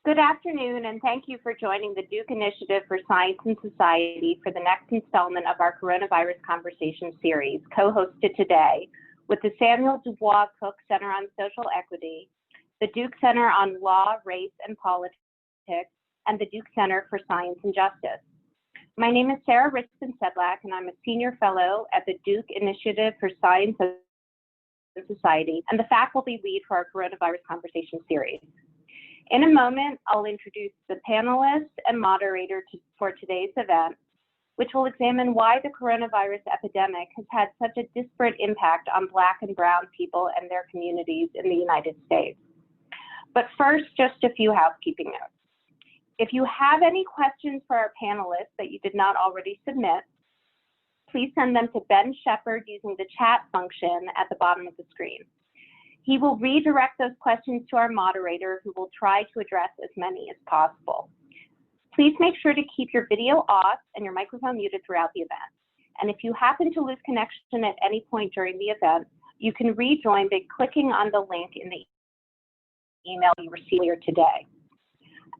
Good afternoon, and thank you for joining the Duke Initiative for Science and Society for the next installment of our Coronavirus Conversation series, co-hosted today with the Samuel Dubois Cook Center on Social Equity, the Duke Center on Law, Race, and Politics, and the Duke Center for Science and Justice. My name is Sarah Rispin-Sedlak, and I'm a Senior Fellow at the Duke Initiative for Science and Society and the Faculty Lead for our Coronavirus Conversation series. In a moment, I'll introduce the panelists and moderator for today's event, which will examine why the coronavirus epidemic has had such a disparate impact on Black and Brown people and their communities in the United States. But first, just a few housekeeping notes. If you have any questions for our panelists that you did not already submit, please send them to Ben Shepard using the chat function at the bottom of the screen. He will redirect those questions to our moderator, who will try to address as many as possible. Please make sure to keep your video off and your microphone muted throughout the event. And if you happen to lose connection at any point during the event, you can rejoin by clicking on the link in the email you received earlier today.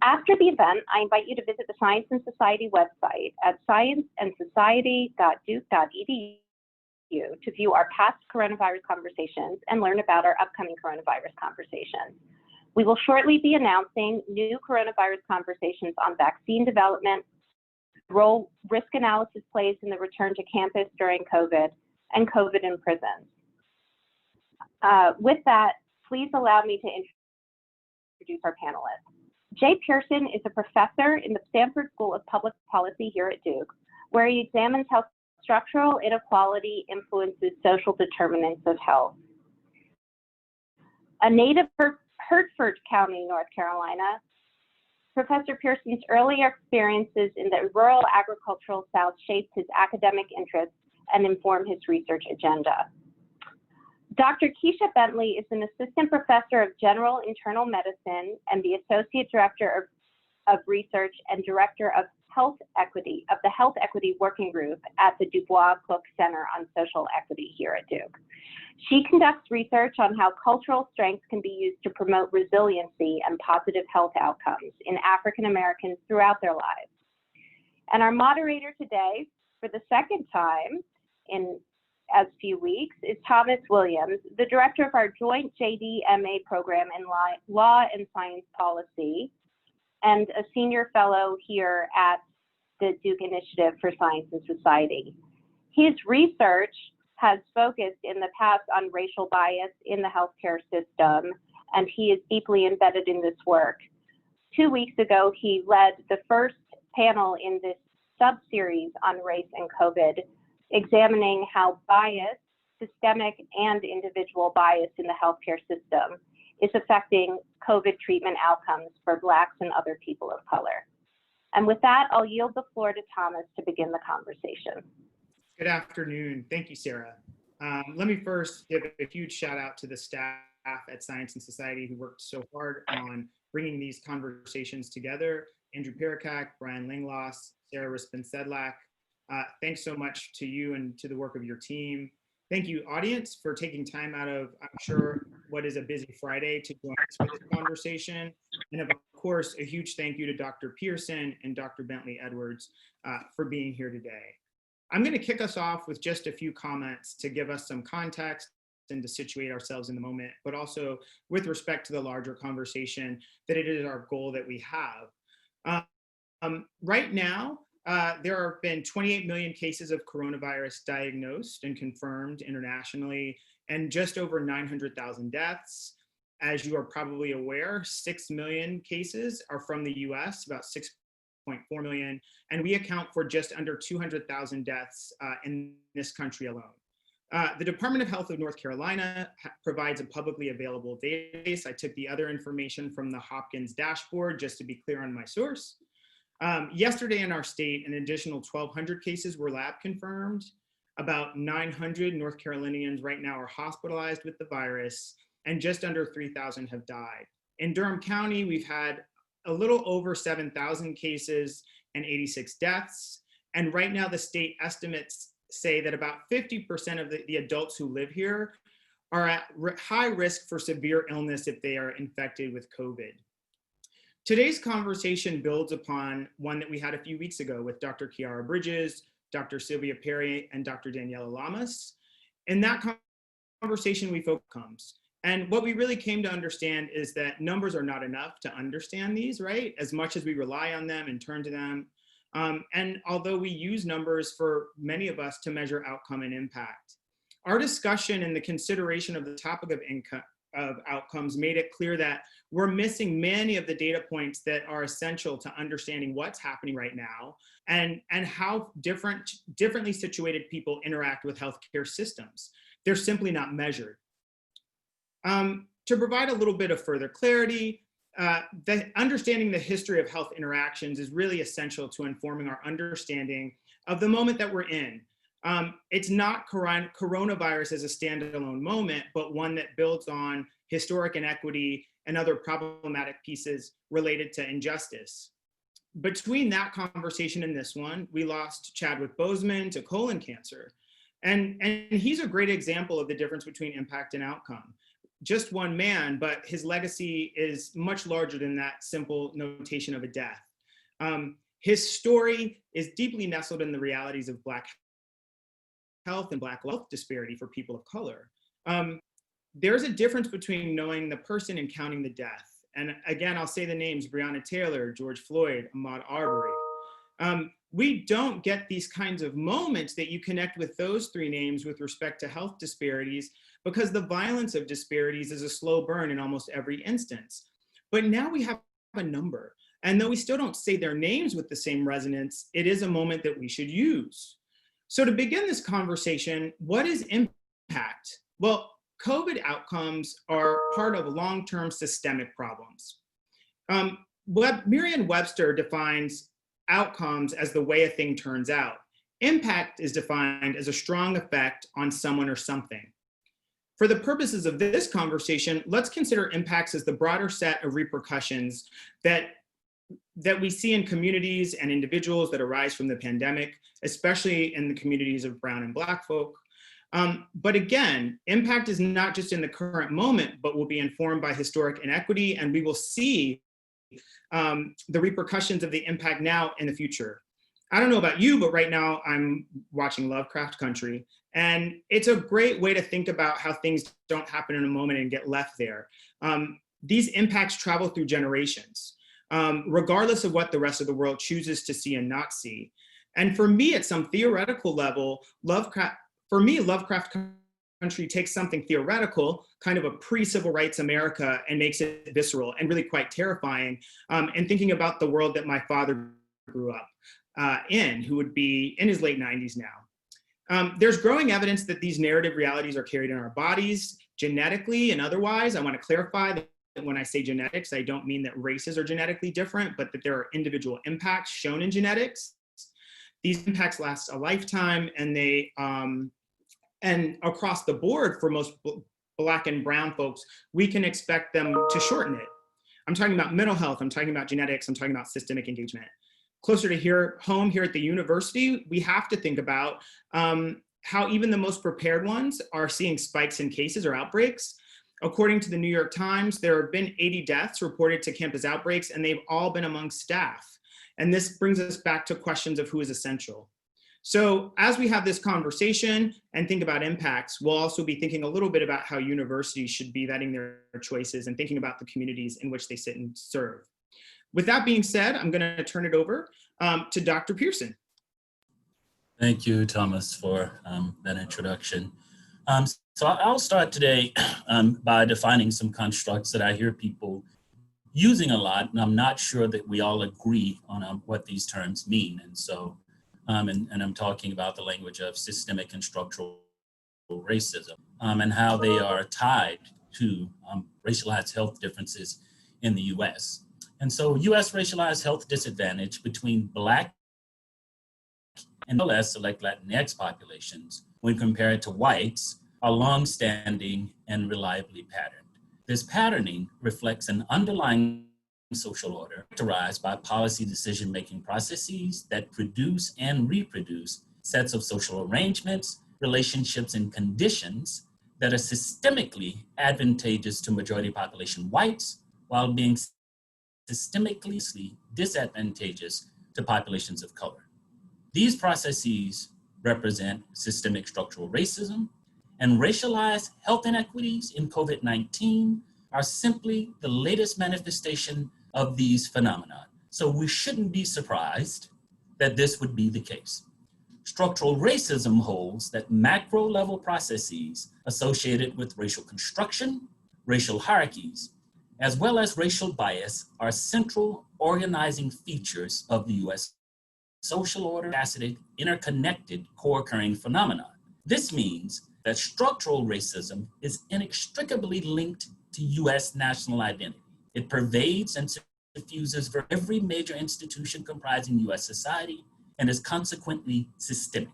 After the event, I invite you to visit the Science and Society website at scienceandsociety.duke.edu to view our past coronavirus conversations and learn about our upcoming coronavirus conversations. We will shortly be announcing new coronavirus conversations on vaccine development, role risk analysis plays in the return to campus during COVID, and COVID in prisons. With that, please allow me to introduce our panelists. Jay Pearson is a professor in the Sanford School of Public Policy here at Duke, where he examines how structural inequality influences social determinants of health. A native of Hertford County, North Carolina, Professor Pearson's earlier experiences in the rural agricultural South shaped his academic interests and informed his research agenda. Dr. Keisha Bentley is an assistant professor of general internal medicine and the associate director of research and director of health equity of the Health Equity Working Group at the Dubois Cook Center on Social Equity here at Duke. She conducts research on how cultural strengths can be used to promote resiliency and positive health outcomes in African Americans throughout their lives. And our moderator today, for the second time in as few weeks, is Thomas Williams, the director of our joint JD MA program in Law and Science Policy, and a senior fellow here at the Duke Initiative for Science and Society. His research has focused in the past on racial bias in the healthcare system, and he is deeply embedded in this work. 2 weeks ago, he led the first panel in this sub-series on race and COVID, examining how bias, systemic and individual bias in the healthcare system, is affecting COVID treatment outcomes for Blacks and other people of color. And with that, I'll yield the floor to Thomas to begin the conversation. Good afternoon. Thank you, Sarah. Let me first give a huge shout out to the staff at Science and Society who worked so hard on bringing these conversations together. Andrew Pirikak, Brian Langloss, Sarah Rispin-Sedlak. Thanks so much to you and to the work of your team. Thank you, audience, for taking time out of, I'm sure, what is a busy Friday to join us for this conversation. And of course, a huge thank you to Dr. Pearson and Dr. Bentley Edwards for being here today. I'm going to kick us off with just a few comments to give us some context and to situate ourselves in the moment, but also with respect to the larger conversation that it is our goal that we have. Right now, there have been 28 million cases of coronavirus diagnosed and confirmed internationally, and just over 900,000 deaths. As you are probably aware, 6 million cases are from the US, about 6.4 million, and we account for just under 200,000 deaths in this country alone. The Department of Health of North Carolina provides a publicly available database. I took the other information from the Hopkins dashboard just to be clear on my source. Yesterday in our state, an additional 1,200 cases were lab confirmed. About 900 North Carolinians right now are hospitalized with the virus, and just under 3,000 have died. In Durham County, we've had a little over 7,000 cases and 86 deaths. And right now, the state estimates say that about 50% of the adults who live here are at high risk for severe illness if they are infected with COVID. Today's conversation builds upon one that we had a few weeks ago with Dr. Kiara Bridges, Dr. Sylvia Perry, and Dr. Daniela Lamas. In that conversation, we focus on outcomes. And what we really came to understand is that numbers are not enough to understand these, right? As much as we rely on them and turn to them. And although we use numbers for many of us to measure outcome and impact, our discussion and the consideration of the topic of outcomes made it clear that we're missing many of the data points that are essential to understanding what's happening right now and how differently situated people interact with healthcare systems. They're simply not measured. To provide a little bit of further clarity, understanding the history of health interactions is really essential to informing our understanding of the moment that we're in. It's not coronavirus as a standalone moment, but one that builds on historic inequity and other problematic pieces related to injustice. Between that conversation and this one, we lost Chadwick Boseman to colon cancer. And he's a great example of the difference between impact and outcome. Just one man, but his legacy is much larger than that simple notation of a death. His story is deeply nestled in the realities of Black health and Black wealth disparity for people of color. There's a difference between knowing the person and counting the death. And again, I'll say the names: Breonna Taylor, George Floyd, Ahmaud Arbery. We don't get these kinds of moments that you connect with those three names with respect to health disparities, because the violence of disparities is a slow burn in almost every instance. But now we have a number. And though we still don't say their names with the same resonance, it is a moment that we should use. So to begin this conversation, what is impact? Well, COVID outcomes are part of long-term systemic problems. Merriam-Webster defines outcomes as the way a thing turns out. Impact is defined as a strong effect on someone or something. For the purposes of this conversation, let's consider impacts as the broader set of repercussions that we see in communities and individuals that arise from the pandemic, especially in the communities of Brown and Black folk. But again, impact is not just in the current moment, but will be informed by historic inequity, and we will see the repercussions of the impact now in the future. I don't know about you, but right now I'm watching Lovecraft Country, and it's a great way to think about how things don't happen in a moment and get left there. These impacts travel through generations, regardless of what the rest of the world chooses to see and not see. And for me, at some theoretical level, Lovecraft Country takes something theoretical, kind of a pre-civil rights America, and makes it visceral and really quite terrifying, and thinking about the world that my father grew up in, who would be in his late 90s now. There's growing evidence that these narrative realities are carried in our bodies, genetically and otherwise. I want to clarify that when I say genetics, I don't mean that races are genetically different, but that there are individual impacts shown in genetics. These impacts last a lifetime, and they and across the board for most Black and Brown folks, we can expect them to shorten it. I'm talking about mental health, I'm talking about genetics, I'm talking about systemic engagement. Closer to home here at the university, we have to think about how even the most prepared ones are seeing spikes in cases or outbreaks. According to the New York Times, there have been 80 deaths reported to campus outbreaks, and they've all been among staff. And this brings us back to questions of who is essential. So as we have this conversation and think about impacts, we'll also be thinking a little bit about how universities should be vetting their choices and thinking about the communities in which they sit and serve. With that being said, I'm going to turn it over to Dr. Pearson. Thank you, Thomas, for that introduction. So I'll start today by defining some constructs that I hear people using a lot, and I'm not sure that we all agree on what these terms mean. And so, and I'm talking about the language of systemic and structural racism and how they are tied to racialized health differences in the US. And so US racialized health disadvantage between Black and less select Latinx populations when compared to whites are longstanding and reliably patterned. This patterning reflects an underlying social order characterized by policy decision-making processes that produce and reproduce sets of social arrangements, relationships, and conditions that are systemically advantageous to majority population whites while being systemically disadvantageous to populations of color. These processes represent systemic structural racism, and racialized health inequities in COVID-19 are simply the latest manifestation of these phenomena. So we shouldn't be surprised that this would be the case. Structural racism holds that macro level processes associated with racial construction, racial hierarchies, as well as racial bias are central organizing features of the US social order, faceted, interconnected, co-occurring phenomenon. This means that structural racism is inextricably linked to US national identity. It pervades and diffuses for every major institution comprising US society and is consequently systemic.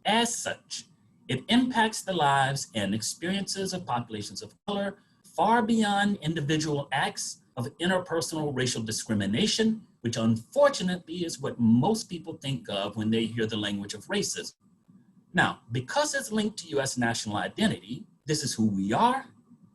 As such, it impacts the lives and experiences of populations of color far beyond individual acts of interpersonal racial discrimination, which unfortunately is what most people think of when they hear the language of racism. Now, because it's linked to US national identity, this is who we are,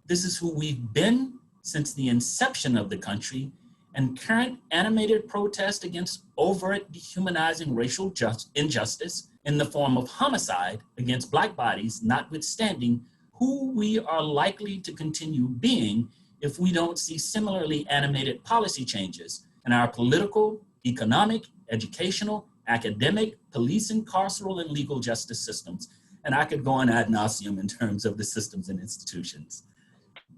this is who we've been since the inception of the country, and current animated protest against overt dehumanizing racial injustice in the form of homicide against Black bodies, notwithstanding who we are likely to continue being if we don't see similarly animated policy changes in our political, economic, educational, academic, police, and carceral and legal justice systems. And I could go on ad nauseum in terms of the systems and institutions.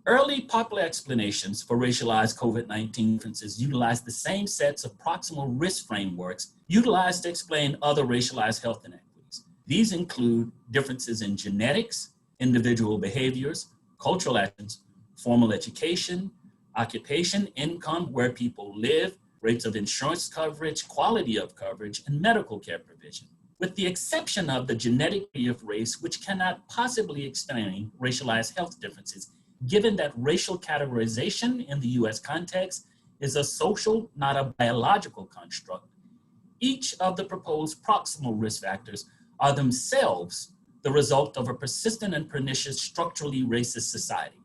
Early popular explanations for racialized COVID-19 differences utilized the same sets of proximal risk frameworks utilized to explain other racialized health inequities. These include differences in genetics, individual behaviors, cultural actions, formal education, occupation, income, where people live, rates of insurance coverage, quality of coverage, and medical care provision. With the exception of the genetic of race, which cannot possibly explain racialized health differences, given that racial categorization in the US context is a social, not a biological construct, each of the proposed proximal risk factors are themselves the result of a persistent and pernicious structurally racist society.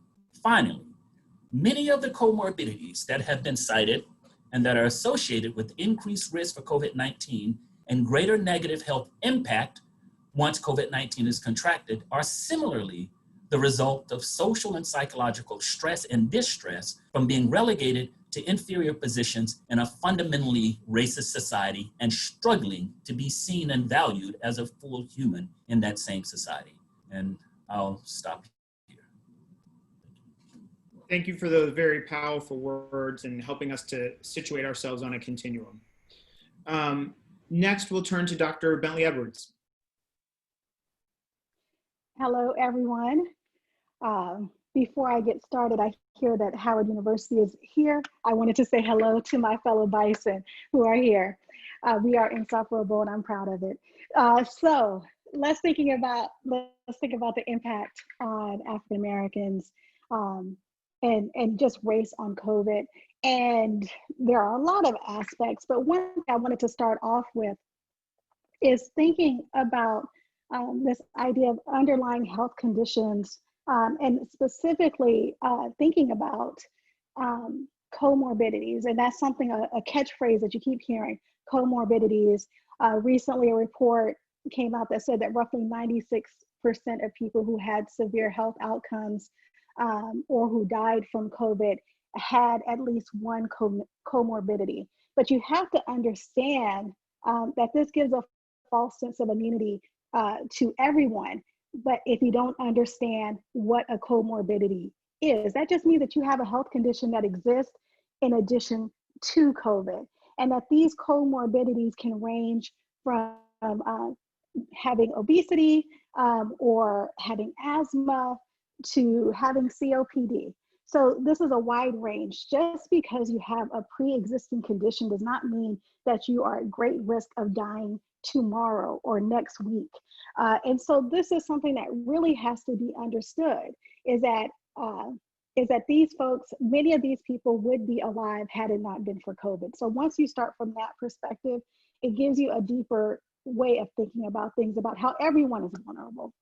Finally, many of the comorbidities that have been cited and that are associated with increased risk for COVID-19 and greater negative health impact once COVID-19 is contracted are similarly the result of social and psychological stress and distress from being relegated to inferior positions in a fundamentally racist society and struggling to be seen and valued as a full human in that same society. And I'll stop here. Thank you for those very powerful words and helping us to situate ourselves on a continuum. Next, we'll turn to Dr. Bentley Edwards. Hello, everyone. Before I get started, I hear that Howard University is here. I wanted to say hello to my fellow Bison who are here. We are insufferable and I'm proud of it. So let's think about the impact on African Americans and just race on COVID. And there are a lot of aspects, but one thing I wanted to start off with is thinking about this idea of underlying health conditions, and specifically thinking about comorbidities. And that's something, a catchphrase that you keep hearing, comorbidities. Recently, a report came out that said that roughly 96% of people who had severe health outcomes or who died from COVID had at least one comorbidity. But you have to understand that this gives a false sense of immunity to everyone. But if you don't understand what a comorbidity is, that just means that you have a health condition that exists in addition to COVID. And that these comorbidities can range from having obesity or having asthma to having COPD. So this is a wide range. Just because you have a pre-existing condition does not mean that you are at great risk of dying tomorrow or next week. And so this is something that really has to be understood, is that these folks, many of these people would be alive had it not been for COVID. So once you start from that perspective, it gives you a deeper way of thinking about things, about how everyone is vulnerable.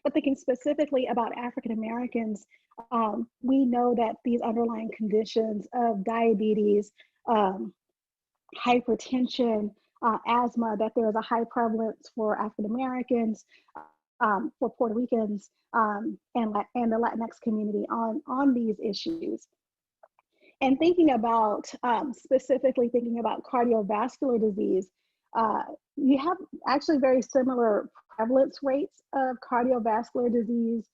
But thinking specifically about African Americans, we know that these underlying conditions of diabetes, hypertension, asthma, that there is a high prevalence for African Americans, for Puerto Ricans, and the Latinx community on these issues. And thinking about, specifically thinking about cardiovascular disease, you have actually very similar prevalence rates of cardiovascular disease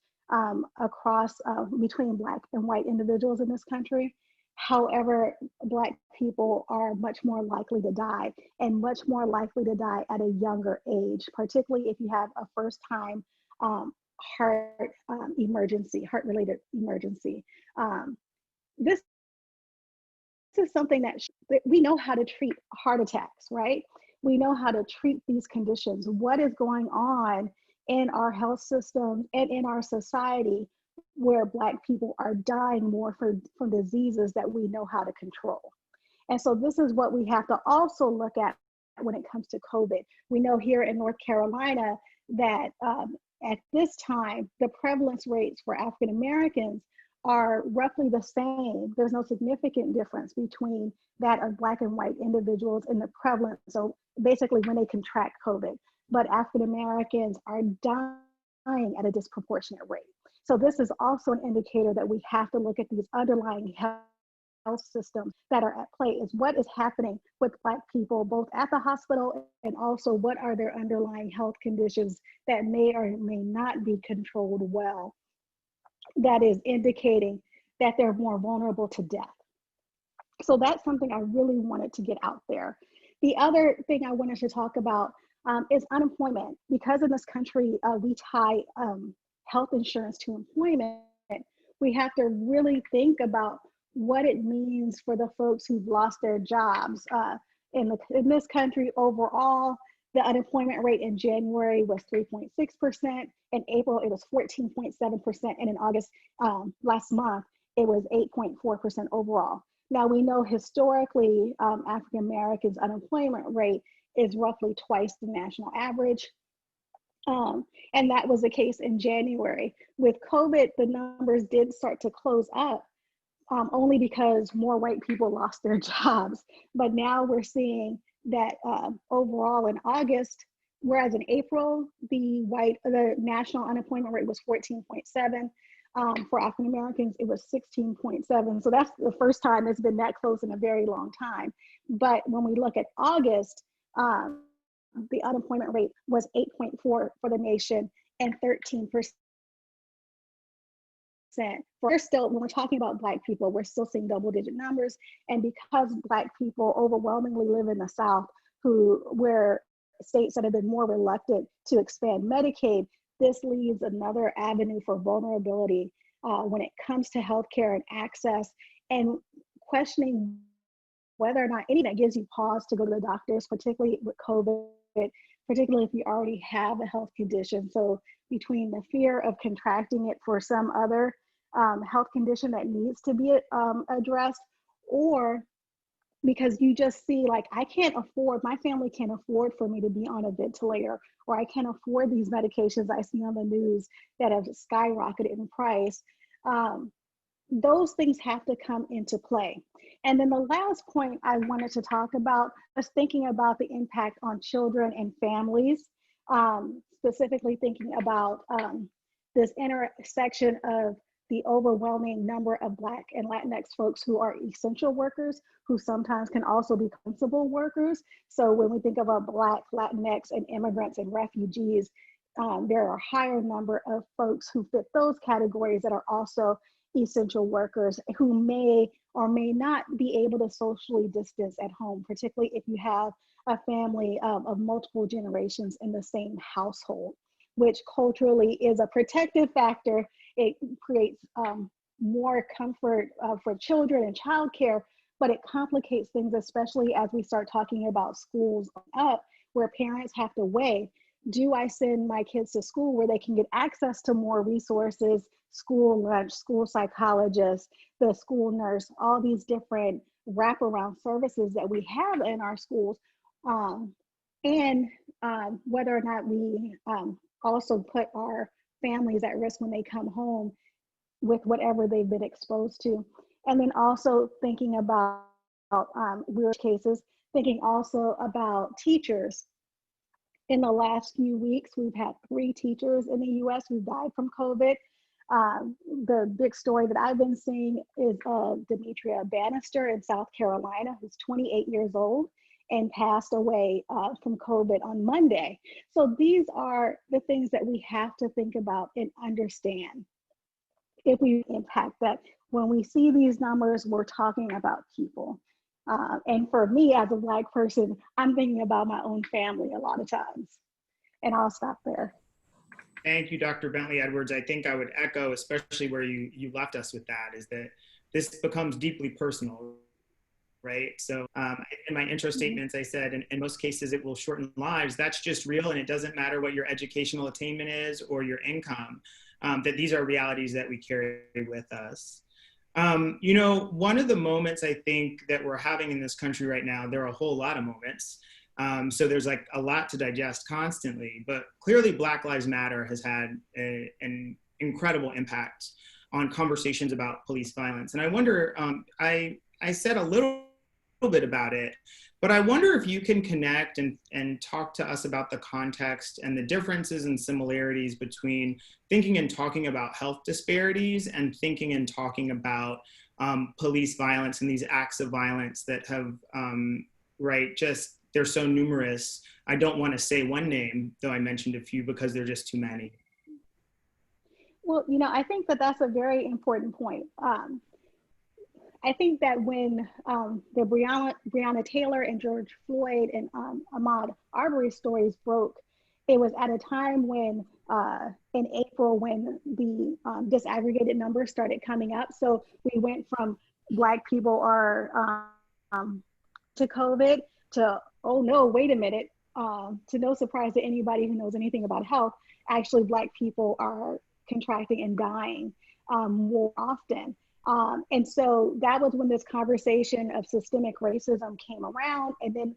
across between Black and white individuals in this country. However, Black people are much more likely to die, and much more likely to die at a younger age, particularly if you have a first-time heart-related emergency. This is something that we know how to treat heart attacks, right? We know how to treat these conditions. What is going on in our health system and in our society where Black people are dying more from diseases that we know how to control? And so this is what we have to also look at when it comes to COVID. We know here in North Carolina that at this time, the prevalence rates for African Americans are roughly the same. There's no significant difference between that of Black and white individuals in the prevalence. So basically when they contract COVID, but African Americans are dying at a disproportionate rate. So this is also an indicator that we have to look at these underlying health systems that are at play, is what is happening with Black people, both at the hospital and also what are their underlying health conditions that may or may not be controlled well, that is indicating that they're more vulnerable to death. So that's something I really wanted to get out there. The other thing I wanted to talk about is unemployment. Because in this country, we tie health insurance to employment, we have to really think about what it means for the folks who've lost their jobs. In this country overall, the unemployment rate in January was 3.6%. In April, it was 14.7%. And in August, last month, it was 8.4% overall. Now we know historically, African Americans' unemployment rate is roughly twice the national average. And that was the case in January. With COVID, the numbers did start to close up, only because more white people lost their jobs. But now we're seeing that overall in August, whereas in April, the national unemployment rate was 14.7. For African Americans, it was 16.7. So that's the first time it's been that close in a very long time. But when we look at August, the unemployment rate was 8.4 for the nation and 13%. We're still, when we're talking about Black people, we're still seeing double-digit numbers. And because Black people overwhelmingly live in the South, where states that have been more reluctant to expand Medicaid, this leaves another avenue for vulnerability when it comes to healthcare and access, and questioning whether or not any that gives you pause to go to the doctors, particularly with COVID, particularly if you already have a health condition. So between the fear of contracting it for some other health condition that needs to be addressed, or because you just see, like, I can't afford, my family can't afford for me to be on a ventilator, or I can't afford these medications I see on the news that have skyrocketed in price. Those things have to come into play. And then the last point I wanted to talk about was thinking about the impact on children and families, specifically thinking about this intersection of the overwhelming number of Black and Latinx folks who are essential workers, who sometimes can also be principal workers. So when we think about Black, Latinx, and immigrants and refugees, there are a higher number of folks who fit those categories that are also essential workers who may or may not be able to socially distance at home, particularly if you have a family of multiple generations in the same household, which culturally is a protective factor. It creates more comfort for children and childcare, but it complicates things, especially as we start talking about schools up, where parents have to weigh, do I send my kids to school where they can get access to more resources, school lunch, school psychologist, the school nurse, all these different wraparound services that we have in our schools, and whether or not we also put our families at risk when they come home with whatever they've been exposed to. And then also thinking about weird cases, thinking also about teachers. In the last few weeks, we've had 3 teachers in the US who died from COVID. The big story that I've been seeing is Demetria Bannister in South Carolina, who's 28 years old and passed away from COVID on Monday. So these are the things that we have to think about and understand if we impact that. When we see these numbers, we're talking about people. And for me as a Black person, I'm thinking about my own family a lot of times. And I'll stop there. Thank you, Dr. Bentley Edwards. I think I would echo, especially where you left us with that, is that this becomes deeply personal, right? So in my intro statements, I said, in most cases, it will shorten lives. That's just real, and it doesn't matter what your educational attainment is or your income, that these are realities that we carry with us. You know, one of the moments I think that we're having in this country right now, there are a whole lot of moments. So there's like a lot to digest constantly, but clearly Black Lives Matter has had an incredible impact on conversations about police violence. And I wonder, I said a little bit about it, but I wonder if you can connect and talk to us about the context and the differences and similarities between thinking and talking about health disparities and thinking and talking about police violence and these acts of violence that have, right, just, they're so numerous. I don't want to say one name, though I mentioned a few, because they're just too many. Well, you know, I think that that's a very important point. I think that when the Breonna Taylor and George Floyd and Ahmaud Arbery stories broke, it was at a time when, in April, when the disaggregated numbers started coming up. So we went from Black people are to COVID to, oh no, wait a minute, to no surprise to anybody who knows anything about health, actually Black people are contracting and dying more often. And so that was when this conversation of systemic racism came around. And then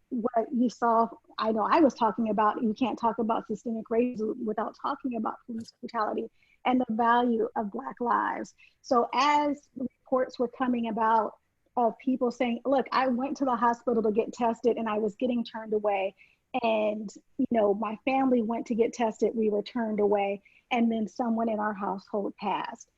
what you saw, I know I was talking about, you can't talk about systemic racism without talking about police brutality and the value of Black lives. So as reports were coming about of people saying, look, I went to the hospital to get tested and I was getting turned away. And, you know, my family went to get tested, we were turned away. And then someone in our household passed.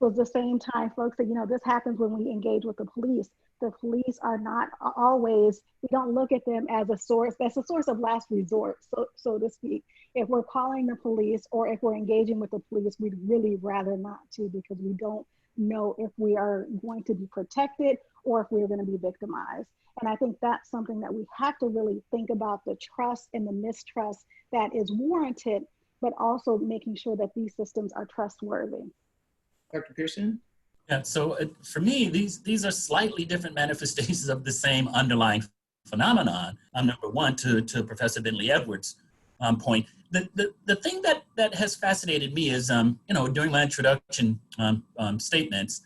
It was the same time folks said, you know, this happens when we engage with the police. The police are not always, we don't look at them as a source, that's a source of last resort, so to speak. If we're calling the police or if we're engaging with the police, we'd really rather not to, because we don't know if we are going to be protected or if we're going to be victimized. And I think that's something that we have to really think about, the trust and the mistrust that is warranted, but also making sure that these systems are trustworthy. Dr. Pearson? Yeah, so for me, these are slightly different manifestations of the same underlying phenomenon. Number one, to Professor Bentley Edwards' point, the thing that has fascinated me is, you know, during my introduction statements,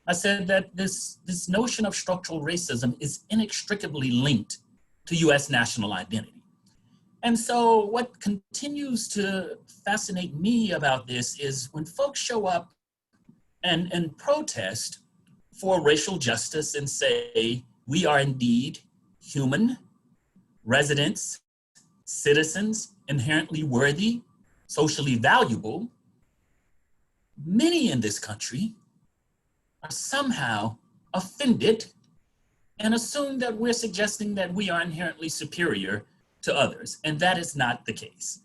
I said that this notion of structural racism is inextricably linked to U.S. national identity. And so what continues to fascinate me about this is when folks show up and protest for racial justice and say, we are indeed human, residents, citizens, inherently worthy, socially valuable, many in this country are somehow offended and assume that we're suggesting that we are inherently superior to others, and that is not the case.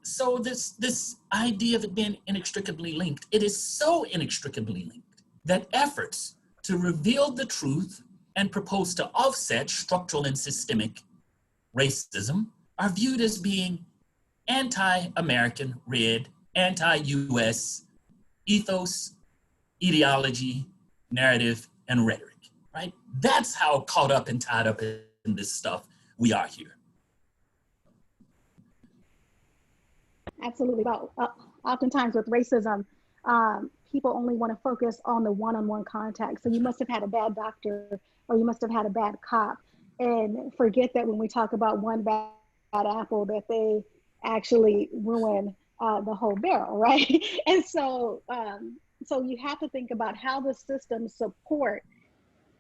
So this idea of it being inextricably linked, it is so inextricably linked that efforts to reveal the truth and propose to offset structural and systemic racism are viewed as being anti-American, red, anti-US ethos, ideology, narrative, and rhetoric, right? That's how caught up and tied up in this stuff we are here. Absolutely. Oftentimes with racism, people only want to focus on the one-on-one contact. So you must have had a bad doctor or you must have had a bad cop, and forget that when we talk about one bad apple, that they actually ruin the whole barrel, right? And so, so you have to think about how the systems support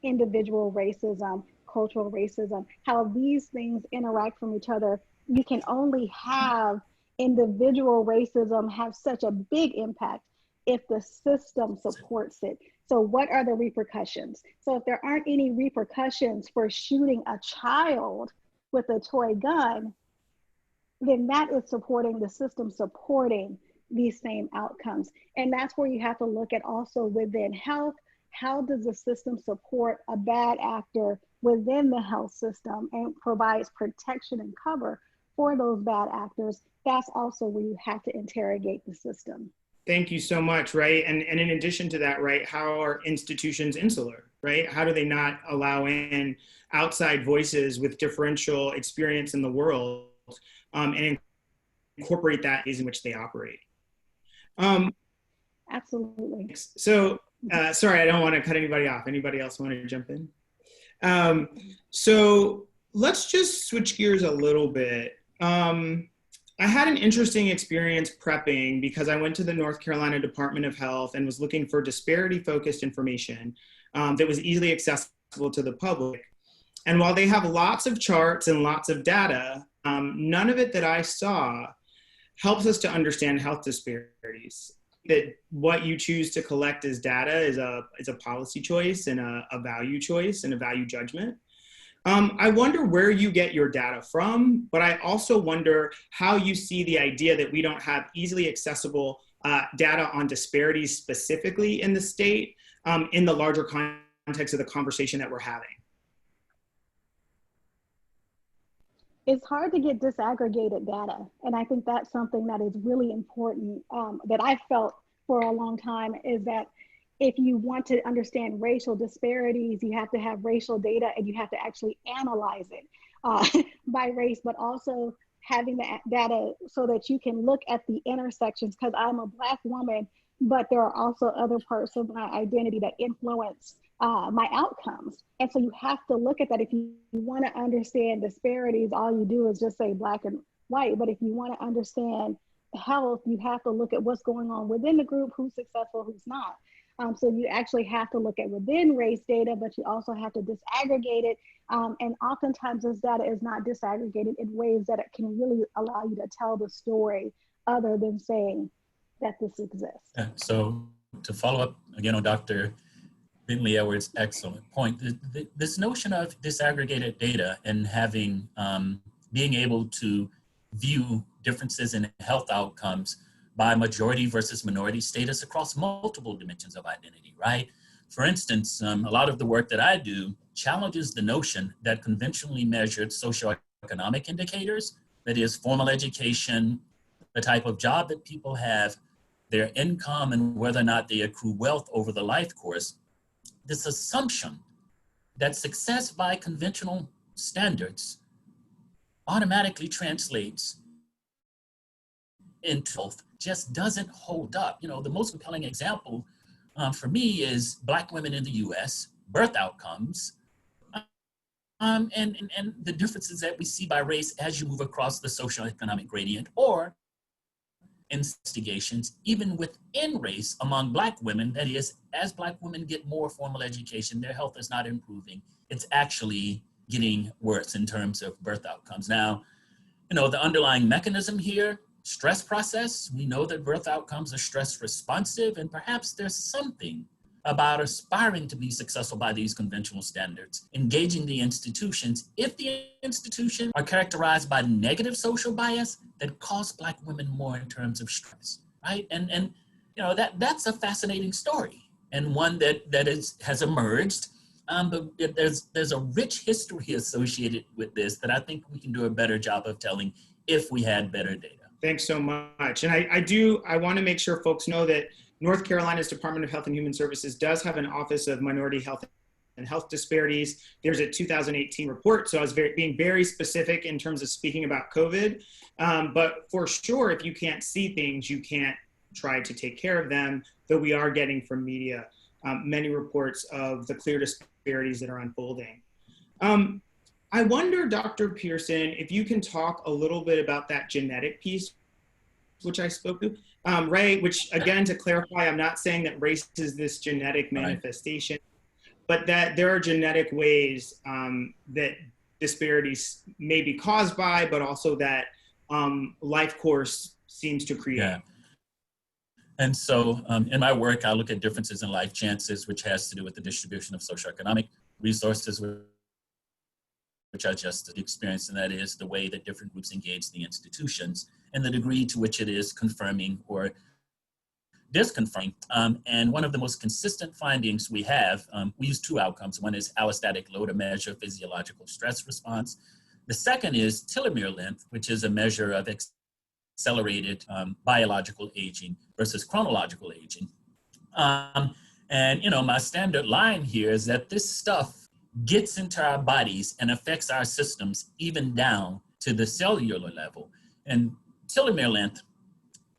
individual racism, cultural racism, how these things interact from each other. You can only have individual racism have such a big impact if the system supports it. So what are the repercussions? So if there aren't any repercussions for shooting a child with a toy gun, then that is supporting the system, supporting these same outcomes. And that's where you have to look at also within health. How does the system support a bad actor within the health system and provides protection and cover for those bad actors? That's also where you have to interrogate the system. Thank you so much, right? And in addition to that, right, how are institutions insular, right? How do they not allow in outside voices with differential experience in the world and incorporate that in which they operate? Absolutely. So, sorry, I don't want to cut anybody off. Anybody else want to jump in? So let's just switch gears a little bit. I had an interesting experience prepping because I went to the North Carolina Department of Health and was looking for disparity-focused information that was easily accessible to the public. And while they have lots of charts and lots of data, none of it that I saw helps us to understand health disparities. That what you choose to collect as data is a policy choice and a value choice and a value judgment. I wonder where you get your data from, but I also wonder how you see the idea that we don't have easily accessible data on disparities specifically in the state in the larger context of the conversation that we're having. It's hard to get disaggregated data. And I think that's something that is really important that I felt for a long time is that if you want to understand racial disparities, you have to have racial data and you have to actually analyze it by race, but also having the data so that you can look at the intersections, because I'm a Black woman, but there are also other parts of my identity that influence my outcomes. And so you have to look at that. If you want to understand disparities, all you do is just say Black and white. But if you want to understand health, you have to look at what's going on within the group, who's successful, who's not. So you actually have to look at within race data, but you also have to disaggregate it. And oftentimes this data is not disaggregated in ways that it can really allow you to tell the story other than saying that this exists. So to follow up again on Dr. Bentley Edwards' excellent point, this notion of disaggregated data and having, being able to view differences in health outcomes by majority versus minority status across multiple dimensions of identity, right? For instance, a lot of the work that I do challenges the notion that conventionally measured socioeconomic indicators, that is formal education, the type of job that people have, their income, and whether or not they accrue wealth over the life course, this assumption that success by conventional standards automatically translates into health just doesn't hold up. You know, the most compelling example for me is Black women in the US, birth outcomes, and the differences that we see by race as you move across the socioeconomic gradient, or investigations even within race among Black women. That is, as Black women get more formal education, their health is not improving. It's actually getting worse in terms of birth outcomes. Now, you know, the underlying mechanism here, stress process, we know that birth outcomes are stress responsive, and perhaps there's something about aspiring to be successful by these conventional standards, engaging the institutions, if the institutions are characterized by negative social bias that cost Black women more in terms of stress, right? And you know, that's a fascinating story, and one that has emerged, but there's a rich history associated with this that I think we can do a better job of telling if we had better data. Thanks so much. And I want to make sure folks know that North Carolina's Department of Health and Human Services does have an Office of Minority Health and Health Disparities. There's a 2018 report, so I was being very specific in terms of speaking about COVID. But for sure, if you can't see things, you can't try to take care of them, though we are getting from media many reports of the clear disparities that are unfolding. I I wonder, Dr. Pearson, if you can talk a little bit about that genetic piece, which I spoke to, Ray, which again, to clarify, I'm not saying that race is this genetic manifestation, but that there are genetic ways that disparities may be caused by, but also that life course seems to create. Yeah. And so in my work, I look at differences in life chances, which has to do with the distribution of socioeconomic resources, which I just experienced, and that is the way that different groups engage the institutions and the degree to which it is confirming or disconfirming. And one of the most consistent findings we have, we use two outcomes. One is allostatic load, a measure of physiological stress response. The second is telomere length, which is a measure of accelerated biological aging versus chronological aging. And my standard line here is that this stuff gets into our bodies and affects our systems even down to the cellular level. And telomere length,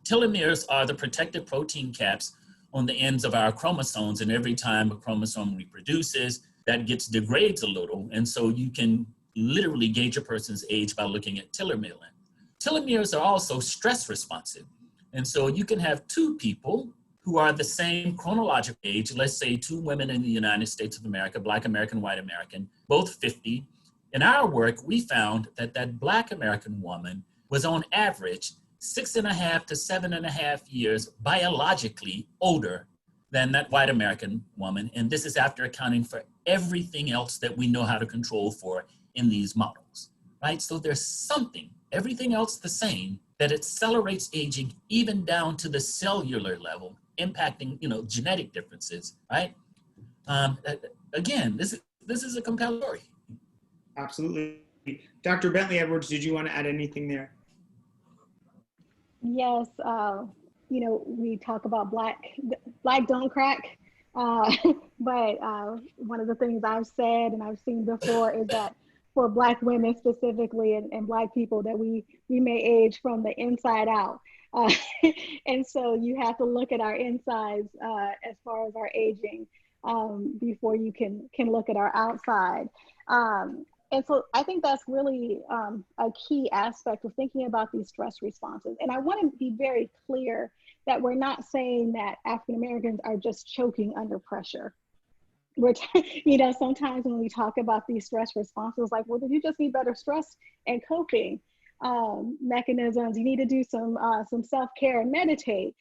telomeres are the protective protein caps on the ends of our chromosomes, and every time a chromosome reproduces, that degrades a little, and so you can literally gauge a person's age by looking at telomere length. Telomeres are also stress responsive, and so you can have two people who are the same chronological age, let's say two women in the United States of America, Black American, white American, both 50. In our work, we found that Black American woman was on average 6.5 to 7.5 years biologically older than that white American woman. And this is after accounting for everything else that we know how to control for in these models, right? So there's something, everything else the same, that accelerates aging even down to the cellular level, impacting, genetic differences, right? Again, this is a compelling story. Absolutely. Dr. Bentley Edwards, did you want to add anything there? Yes, we talk about black don't crack, but one of the things I've said and I've seen before is that for Black women specifically and Black people, that we may age from the inside out. And so you have to look at our insides as far as our aging before you can look at our outside. And so I think that's really a key aspect of thinking about these stress responses. And I want to be very clear that we're not saying that African Americans are just choking under pressure. Sometimes when we talk about these stress responses, like, well, you just need better stress and coping mechanisms. You need to do some self-care and meditate,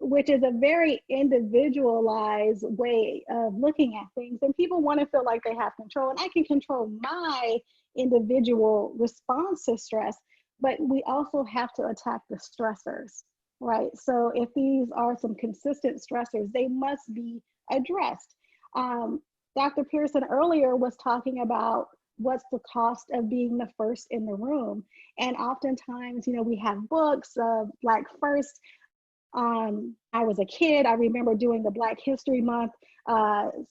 which is a very individualized way of looking at things. And people want to feel like they have control, and I can control my individual response to stress, but we also have to attack the stressors, right? So if these are some consistent stressors, they must be addressed. Dr. Pearson earlier was talking about what's the cost of being the first in the room. And oftentimes, we have books of Black First. I was a kid, I remember doing the Black History Month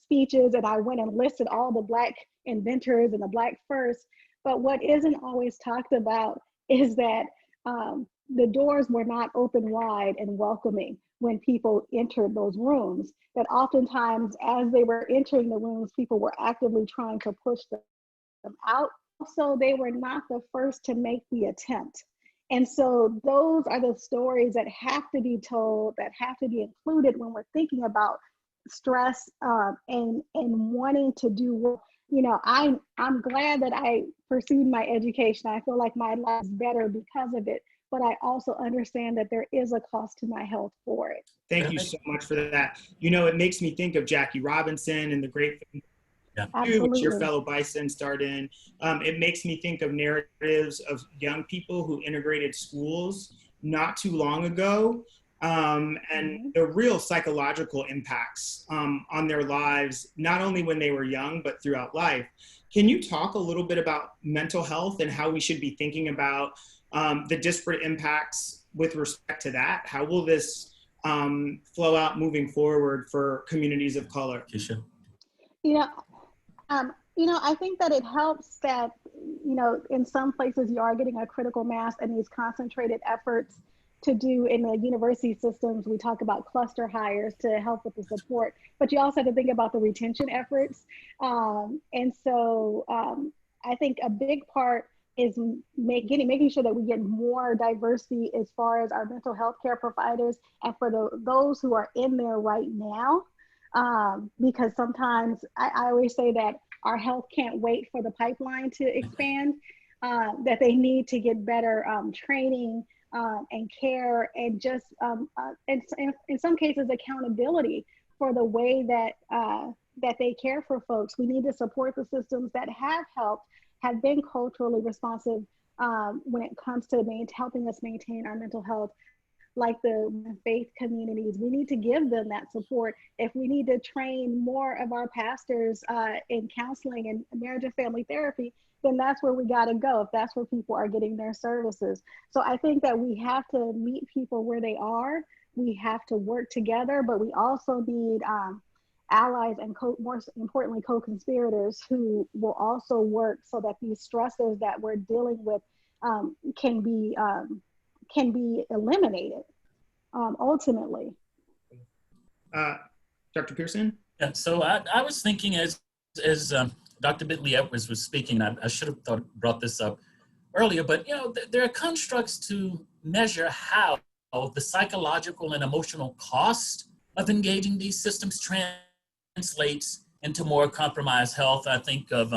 speeches, and I went and listed all the Black inventors and the Black First. But what isn't always talked about is that the doors were not open wide and welcoming when people entered those rooms, that oftentimes as they were entering the rooms, people were actively trying to push them out. So they were not the first to make the attempt. And so those are the stories that have to be told, that have to be included when we're thinking about stress and wanting to do, I'm glad that I pursued my education. I feel like my life is better because of it, but I also understand that there is a cost to my health for it. Thank you so much for that. It makes me think of Jackie Robinson and the great which your fellow Bison starred in. It makes me think of narratives of young people who integrated schools not too long ago, and the real psychological impacts on their lives, not only when they were young, but throughout life. Can you talk a little bit about mental health and how we should be thinking about the disparate impacts with respect to that? How will this flow out moving forward for communities of color? Keisha? I think that it helps that, in some places you are getting a critical mass and these concentrated efforts to do in the university systems. We talk about cluster hires to help with the support, but you also have to think about the retention efforts. And so I think a big part is making sure that we get more diversity as far as our mental health care providers and for those who are in there right now. Because sometimes I always say that our health can't wait for the pipeline to expand, that they need to get better training and care, and just in some cases accountability for the way that they care for folks. We need to support the systems that have been culturally responsive when it comes to helping us maintain our mental health, like the faith communities. We need to give them that support. If we need to train more of our pastors in counseling and marriage and family therapy, then that's where we got to go, if that's where people are getting their services. So I think that we have to meet people where they are. We have to work together, but we also need allies and more importantly, co-conspirators who will also work so that these stressors that we're dealing with can be eliminated ultimately. Dr. Pearson? Yeah, so I was thinking as Dr. Bentley Edwards was speaking, I should have brought this up earlier, but there are constructs to measure how the psychological and emotional cost of engaging these systems translates into more compromised health. I think of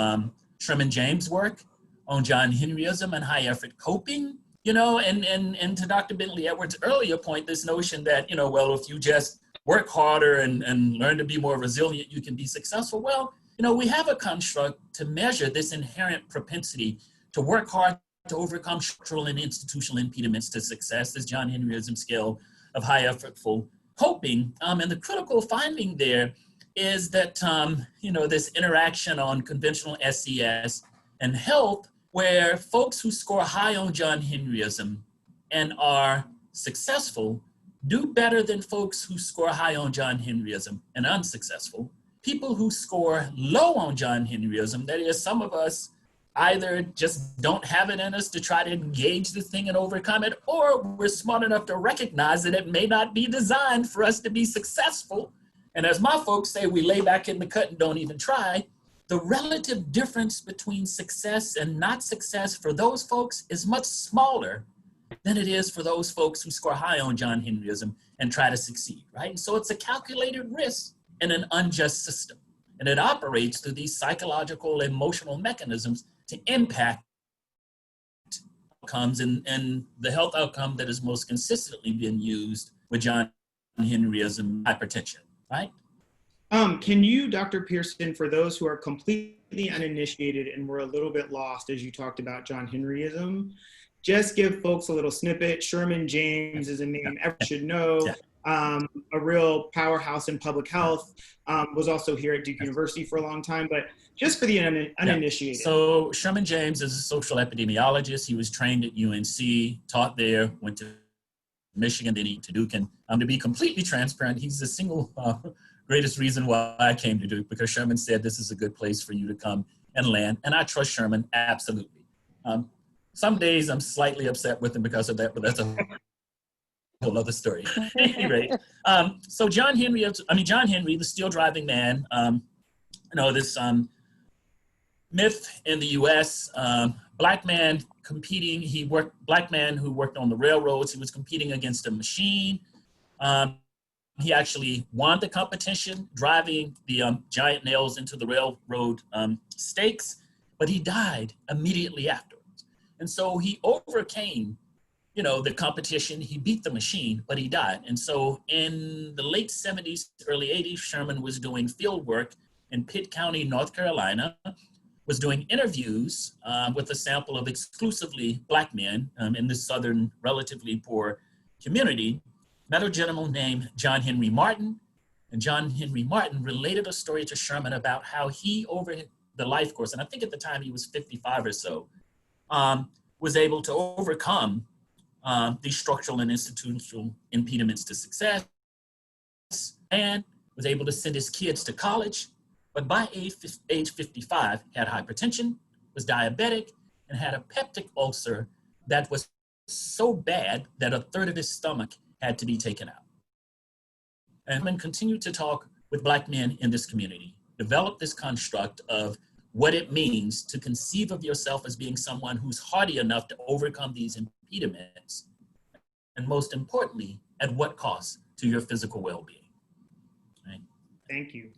Sherman James' work on John Henryism and high effort coping, and to Dr. Bentley Edwards' earlier point, this notion that, well, if you just work harder and learn to be more resilient, you can be successful. Well, we have a construct to measure this inherent propensity to work hard to overcome structural and institutional impediments to success, this John Henryism scale of high effortful coping. And the critical finding there is that, this interaction on conventional SES and health, where folks who score high on John Henryism and are successful do better than folks who score high on John Henryism and unsuccessful. People who score low on John Henryism, that is, some of us either just don't have it in us to try to engage the thing and overcome it, or we're smart enough to recognize that it may not be designed for us to be successful. And as my folks say, we lay back in the cut and don't even try. The relative difference between success and not success for those folks is much smaller than it is for those folks who score high on John Henryism and try to succeed, right? And so it's a calculated risk in an unjust system. And it operates through these psychological, emotional mechanisms to impact outcomes, and the health outcome that is most consistently been used with John Henryism, hypertension, right? Can you, Dr. Pearson, for those who are completely uninitiated and were a little bit lost as you talked about John Henryism, just give folks a little snippet? Sherman James is a name everyone should know. A real powerhouse in public health, was also here at Duke University for a long time, but just for the uninitiated. So Sherman James is a social epidemiologist. He was trained at UNC, taught there, went to Michigan, then to Duke. And to be completely transparent, he's the single greatest reason why I came to Duke, because Sherman said this is a good place for you to come and land. And I trust Sherman, absolutely. Some days I'm slightly upset with him because of that, but that's a whole other story. At any rate, so John Henry, the steel driving man, this myth in the US, black man competing, black man who worked on the railroads, he was competing against a machine. He actually won the competition, driving the giant nails into the railroad stakes, but he died immediately afterwards. And so he overcame, the competition. He beat the machine, but he died. And so in the late 70s, early 80s, Sherman was doing field work in Pitt County, North Carolina, was doing interviews with a sample of exclusively black men in this southern, relatively poor community. Met a gentleman named John Henry Martin, and John Henry Martin related a story to Sherman about how he, over the life course, and I think at the time he was 55 or so, was able to overcome these structural and institutional impediments to success, and was able to send his kids to college, but by age 55 had hypertension, was diabetic, and had a peptic ulcer that was so bad that a third of his stomach had to be taken out. And then continued to talk with black men in this community, developed this construct of what it means to conceive of yourself as being someone who's hardy enough to overcome these impediments, and most importantly, at what cost to your physical well-being. Right? Thank you.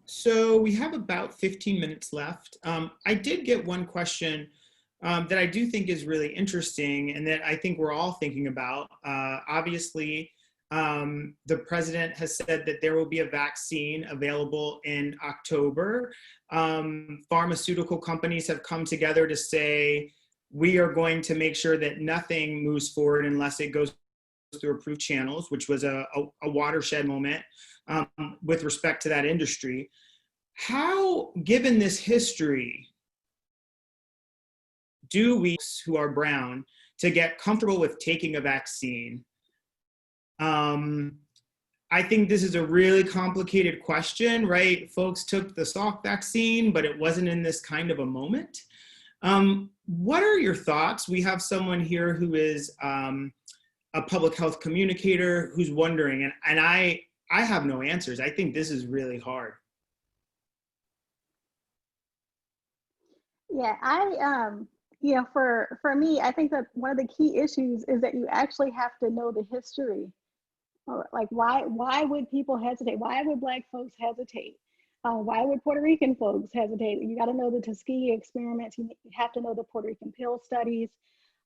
So we have about 15 minutes left. I did get one question that I do think is really interesting and that I think we're all thinking about. Obviously, the president has said that there will be a vaccine available in October. Pharmaceutical companies have come together to say, we are going to make sure that nothing moves forward unless it goes through approved channels, which was a watershed moment with respect to that industry. How, given this history, do we who are brown to get comfortable with taking a vaccine? I think this is a really complicated question, right? Folks took the Salk vaccine, but it wasn't in this kind of a moment. What are your thoughts? We have someone here who is a public health communicator who's wondering, and I have no answers. I think this is really hard. Yeah, you know, for me, I think that one of the key issues is that you actually have to know the history. Like, why would people hesitate? Why would Black folks hesitate? Why would Puerto Rican folks hesitate? You got to know the Tuskegee experiments. You have to know the Puerto Rican pill studies.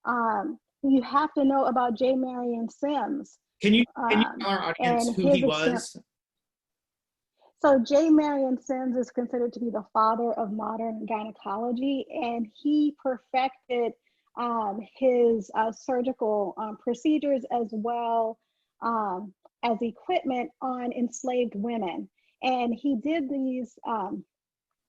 You have to know about J. Marion Sims. Can you tell our audience who he was? So J. Marion Sims is considered to be the father of modern gynecology, and he perfected his surgical procedures as well as equipment on enslaved women. And he did these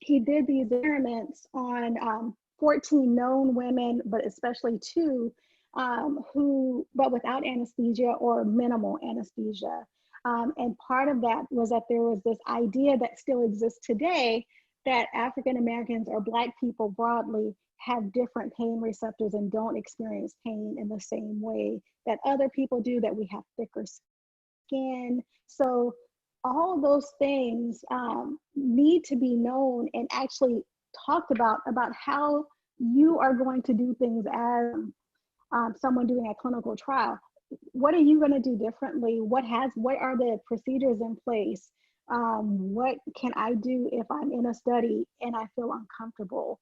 experiments on 14 known women, but especially 2 but without anesthesia or minimal anesthesia. And part of that was that there was this idea that still exists today that African Americans or Black people broadly have different pain receptors and don't experience pain in the same way that other people do, that we have thicker skin. So all of those things need to be known and actually talked about how you are going to do things as someone doing a clinical trial. What are you going to do differently? What are the procedures in place? What can I do if I'm in a study and I feel uncomfortable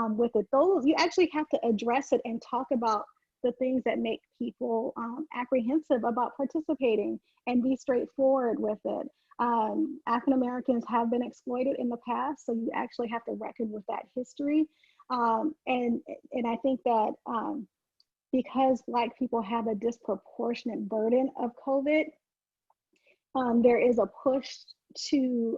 with it? Those, you actually have to address it and talk about the things that make people apprehensive about participating and be straightforward with it. African Americans have been exploited in the past, so you actually have to reckon with that history. And I think that because Black people have a disproportionate burden of COVID, there is a push to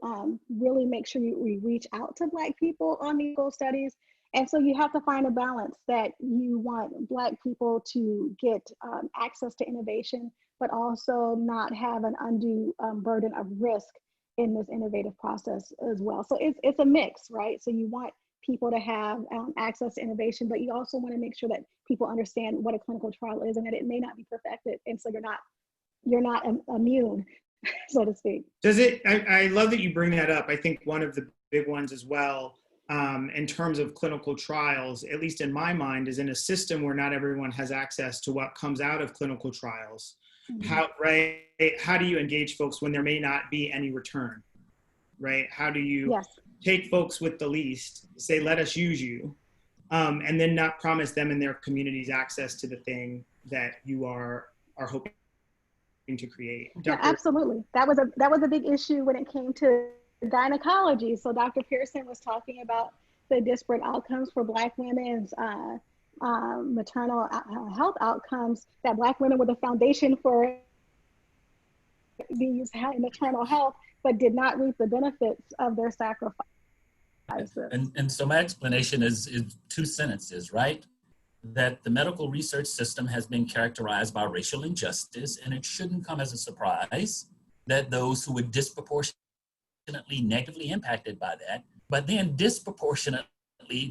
really make sure we reach out to Black people on these studies. And so you have to find a balance that you want Black people to get access to innovation, but also not have an undue burden of risk in this innovative process as well. So it's a mix, right? So you want people to have access to innovation, but you also want to make sure that people understand what a clinical trial is and that it may not be perfected. And so you're not immune, so to speak. Does it, I love that you bring that up. I think one of the big ones as well, in terms of clinical trials, at least in my mind, is in a system where not everyone has access to what comes out of clinical trials. Mm-hmm. How do you engage folks when there may not be any return, right? How do you take folks with the least, say, let us use you, and then not promise them and their communities access to the thing that you are hoping to create? Yeah, absolutely. That was a big issue when it came to gynecology. So Dr. Pearson was talking about the disparate outcomes for Black women's maternal health outcomes, that Black women were the foundation for these maternal health, but did not reap the benefits of their sacrifices. And so my explanation is 2 sentences, right? That the medical research system has been characterized by racial injustice, and it shouldn't come as a surprise that those who were disproportionately negatively impacted by that, but then disproportionately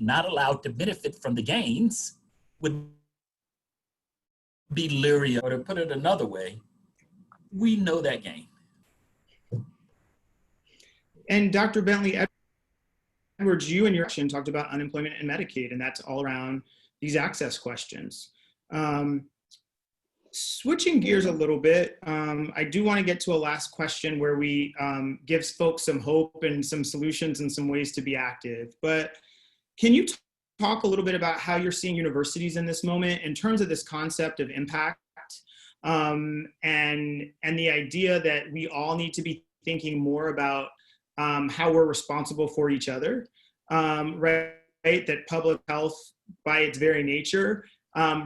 not allowed to benefit from the gains, would be leery. Or to put it another way, we know that game. And Dr. Bentley, Edwards, you in your action talked about unemployment and Medicaid, and that's all around these access questions. Switching gears a little bit, I do want to get to a last question where we gives folks some hope and some solutions and some ways to be active. But can you talk a little bit about how you're seeing universities in this moment in terms of this concept of impact and the idea that we all need to be thinking more about how we're responsible for each other, right? That public health, by its very nature,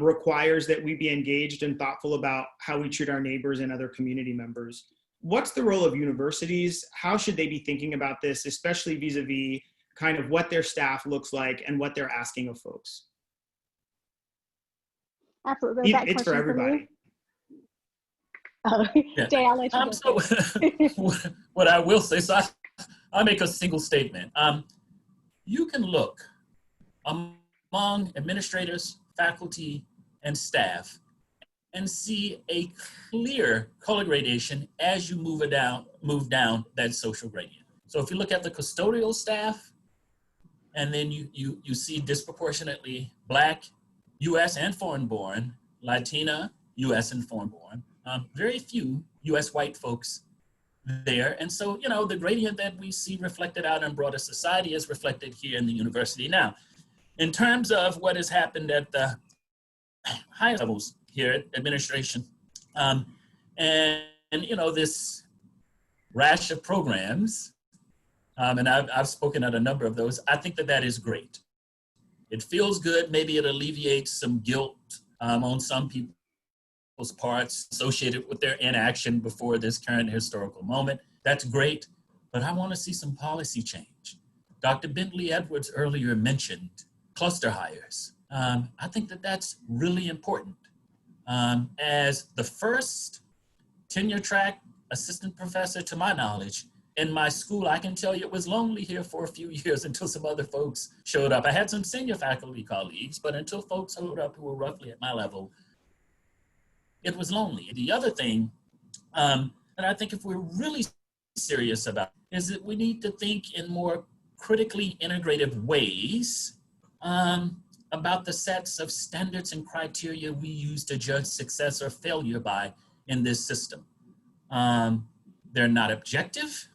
requires that we be engaged and thoughtful about how we treat our neighbors and other community members. What's the role of universities? How should they be thinking about this, especially vis-a-vis kind of what their staff looks like and what they're asking of folks? Absolutely. It's for everybody. Yeah. Jay, I'll let you go. So what I will say, so I'll make a single statement. You can look among administrators, faculty, and staff and see a clear color gradation as you move down that social gradient. So if you look at the custodial staff, and then you see disproportionately Black, US and foreign-born, Latina, US and foreign-born, very few US white folks there. And so, you know, the gradient that we see reflected out in broader society is reflected here in the university. Now, in terms of what has happened at the higher levels here at administration, and you know, this rash of programs, and I've spoken at a number of those, I think that is great. It feels good. Maybe it alleviates some guilt on some people's parts associated with their inaction before this current historical moment. That's great, but I want to see some policy change. Dr. Bentley Edwards earlier mentioned cluster hires. I think that that's really important. As the first tenure track assistant professor, to my knowledge, in my school, I can tell you it was lonely here for a few years until some other folks showed up. I had some senior faculty colleagues, but until folks showed up who were roughly at my level, it was lonely. The other thing that I think if we're really serious about is that we need to think in more critically integrative ways about the sets of standards and criteria we use to judge success or failure by in this system. They're not objective.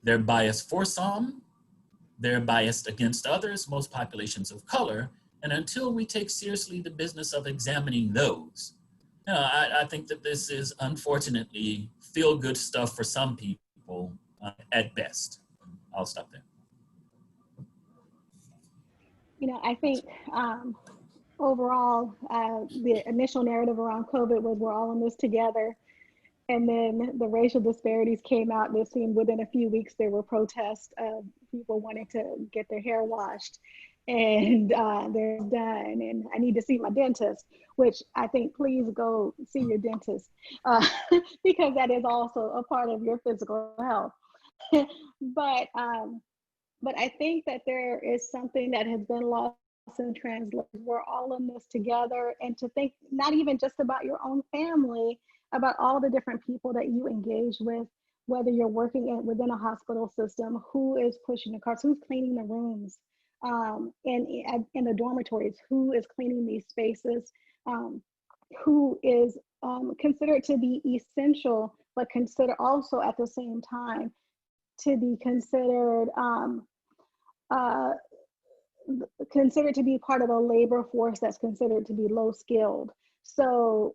They're biased for some. They're biased against others, most populations of color. And until we take seriously the business of examining those, you know, I think that this is unfortunately feel-good stuff for some people at best. I'll stop there. You know, I think overall, the initial narrative around COVID was we're all in this together. And then the racial disparities came out. It seemed within a few weeks there were protests of people wanting to get their hair washed, and they're done. And I need to see my dentist, which I think please go see your dentist because that is also a part of your physical health. But I think that there is something that has been lost in translation. We're all in this together, and to think not even just about your own family, about all the different people that you engage with, whether you're working within a hospital system, who is pushing the carts, who's cleaning the rooms, in the dormitories, who is cleaning these spaces, who is considered to be essential, but consider also at the same time to be considered to be part of a labor force that's considered to be low skilled. So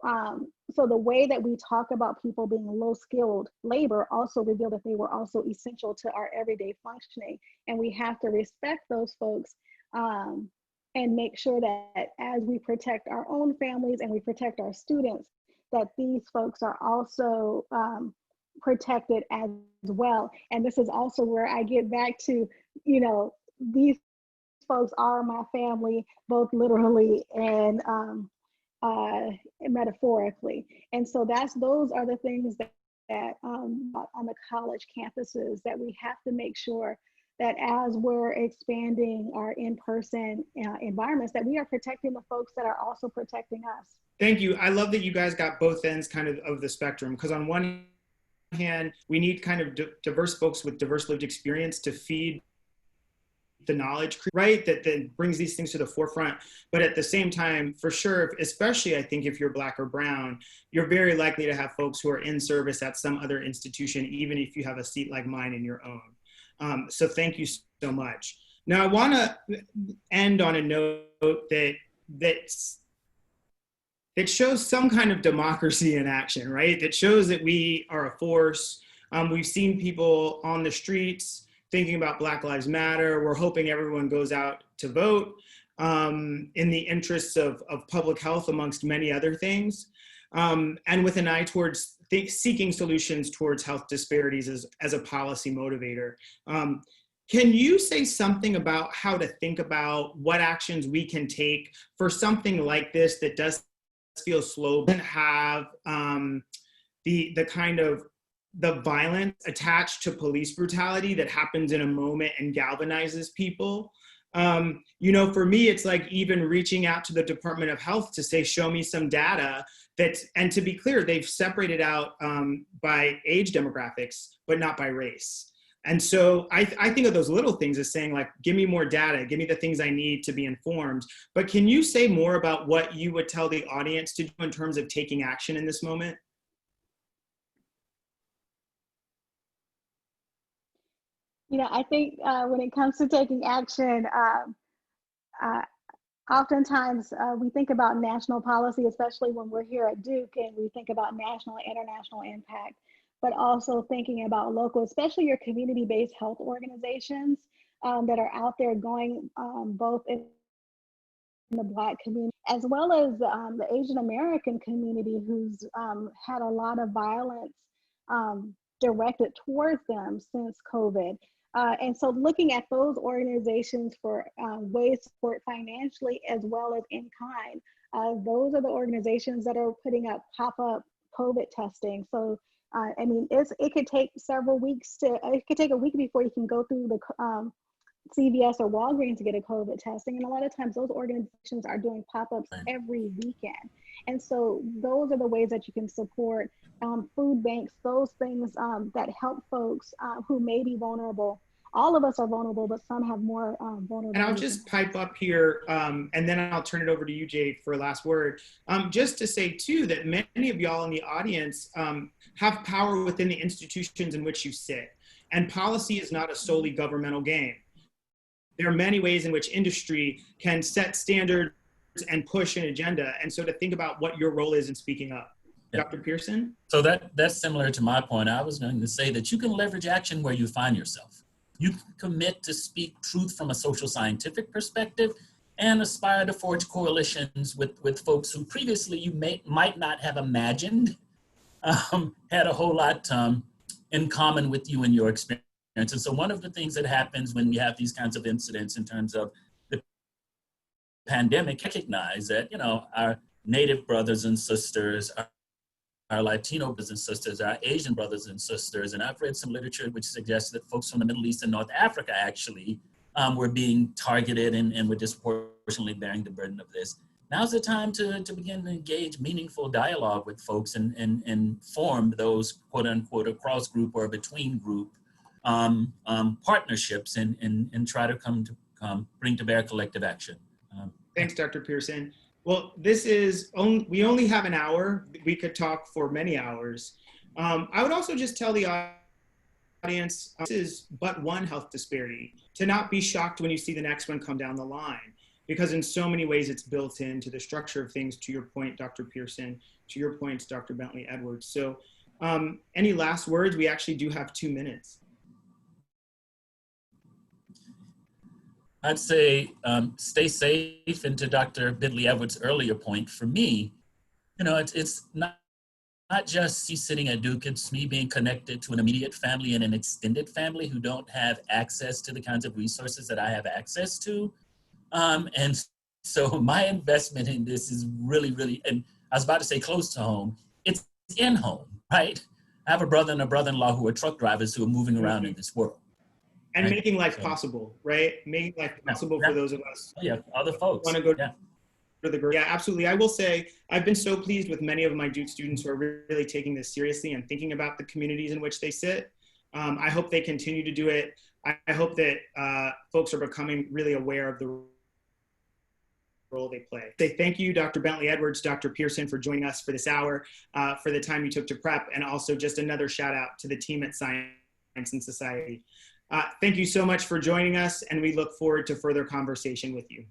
the way that we talk about people being low skilled labor also revealed that they were also essential to our everyday functioning. And we have to respect those folks and make sure that as we protect our own families and we protect our students, that these folks are also protected as well. And this is also where I get back to, you know, these folks are my family, both literally and metaphorically. And so those are the things that on the college campuses that we have to make sure that as we're expanding our in-person environments, that we are protecting the folks that are also protecting us. Thank you. I love that you guys got both ends kind of the spectrum, because on one hand, we need kind of diverse folks with diverse lived experience to feed the knowledge, right, that brings these things to the forefront. But at the same time, for sure, especially I think if you're Black or brown, you're very likely to have folks who are in service at some other institution, even if you have a seat like mine in your own. So thank you so much. Now I want to end on a note that shows some kind of democracy in action, right? That shows that we are a force. We've seen people on the streets thinking about Black Lives Matter. We're hoping everyone goes out to vote in the interests of public health, amongst many other things, and with an eye towards seeking solutions towards health disparities as a policy motivator. Can you say something about how to think about what actions we can take for something like this that does feel slow and have the kind of the violence attached to police brutality that happens in a moment and galvanizes people? You know, for me, it's like even reaching out to the Department of Health to say, show me some data and to be clear, they've separated out by age demographics, but not by race. And so I think of those little things as saying, like, give me more data, give me the things I need to be informed. But can you say more about what you would tell the audience to do in terms of taking action in this moment? You know, I think when it comes to taking action, oftentimes we think about national policy, especially when we're here at Duke, and we think about national and international impact, but also thinking about local, especially your community-based health organizations that are out there going both in the Black community, as well as the Asian American community, who's had a lot of violence directed towards them since COVID. And so looking at those organizations for ways to support financially as well as in kind, those are the organizations that are putting up pop-up COVID testing. So, I mean, it could take several weeks it could take a week before you can go through the CVS or Walgreens to get a COVID testing. And a lot of times those organizations are doing pop-ups every weekend. And so those are the ways that you can support food banks, those things that help folks who may be vulnerable. All of us are vulnerable, but some have more vulnerability. And I'll just pipe up here, and then I'll turn it over to you, Jade, for a last word. Just to say, too, that many of y'all in the audience have power within the institutions in which you sit. And policy is not a solely governmental game. There are many ways in which industry can set standards and push an agenda. And so to think about what your role is in speaking up. Yeah. Dr. Pearson? So that's similar to my point. I was going to say that you can leverage action where you find yourself. You can commit to speak truth from a social scientific perspective and aspire to forge coalitions with folks who previously you might not have imagined had a whole lot in common with you in your experience. And so one of the things that happens when we have these kinds of incidents in terms of the pandemic, recognize that, you know, our Native brothers and sisters, our Latino brothers and sisters, our Asian brothers and sisters, and I've read some literature which suggests that folks from the Middle East and North Africa actually were being targeted and were disproportionately bearing the burden of this. Now's the time to begin to engage meaningful dialogue with folks and form those quote unquote across group or between group partnerships and try to bring to bear collective action. Thanks, Dr. Pearson. Well, we only have an hour. We could talk for many hours. I would also just tell the audience, this is but one health disparity, to not be shocked when you see the next one come down the line, because in so many ways it's built into the structure of things, to your point, Dr. Pearson, to your points, Dr. Bentley Edwards. So any last words? We actually do have 2 minutes. I'd say stay safe, and to Dr. Bentley Edwards' earlier point, for me, you know, it's not just me sitting at Duke, it's me being connected to an immediate family and an extended family who don't have access to the kinds of resources that I have access to. And so my investment in this is really, really, and I was about to say close to home, it's in home, right? I have a brother and a brother-in-law who are truck drivers who are moving around in this world. And right? making life possible, right? Making life possible for those of us. Yeah, other folks. Want to go to the yeah, absolutely. I will say I've been so pleased with many of my Duke students who are really taking this seriously and thinking about the communities in which they sit. I hope they continue to do it. I hope that folks are becoming really aware of the role they play. Say thank you, Dr. Bentley Edwards, Dr. Pearson, for joining us for this hour, for the time you took to prep, and also just another shout out to the team at Science and Society. Thank you so much for joining us, and we look forward to further conversation with you.